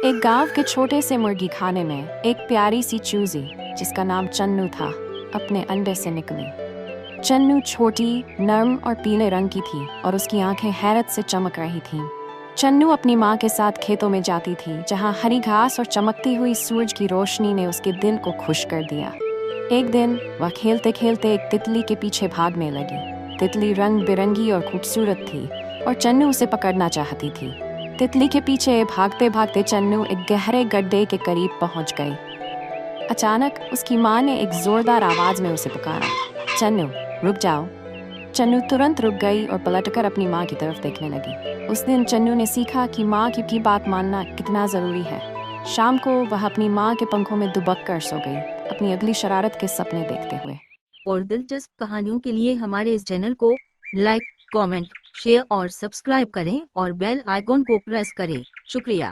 एक गांव के छोटे से मुर्गी खाने में एक प्यारी सी चूजी जिसका नाम चन्नू था अपने अंडे से निकली। चन्नू छोटी, नर्म और पीले रंग की थी और उसकी आंखें हैरत से चमक रही थीं। चन्नू अपनी माँ के साथ खेतों में जाती थी, जहाँ हरी घास और चमकती हुई सूरज की रोशनी ने उसके दिल को खुश कर दिया। एक दिन वह खेलते खेलते एक तितली के पीछे भागने लगी। तितली रंग बिरंगी और खूबसूरत थी और चन्नू उसे पकड़ना चाहती थी। तितली के पीछे भागते भागते चन्नू एक गहरे गड्ढे के करीब पहुंच गई। अचानक उसकी माँ ने एक जोरदार आवाज में उसे पुकारा, चन्नू रुक जाओ। चन्नू तुरंत रुक गई और पलटकर अपनी माँ की तरफ देखने लगी। उस दिन चन्नू ने सीखा कि माँ की बात मानना कितना जरूरी है। शाम को वह अपनी माँ के पंखों में दुबक कर सो गई, अपनी अगली शरारत के सपने देखते हुए। और दिलचस्प कहानियों के लिए हमारे इस चैनल को लाइक, कमेंट, शेयर और सब्सक्राइब करें और बेल आइकॉन को प्रेस करें। शुक्रिया।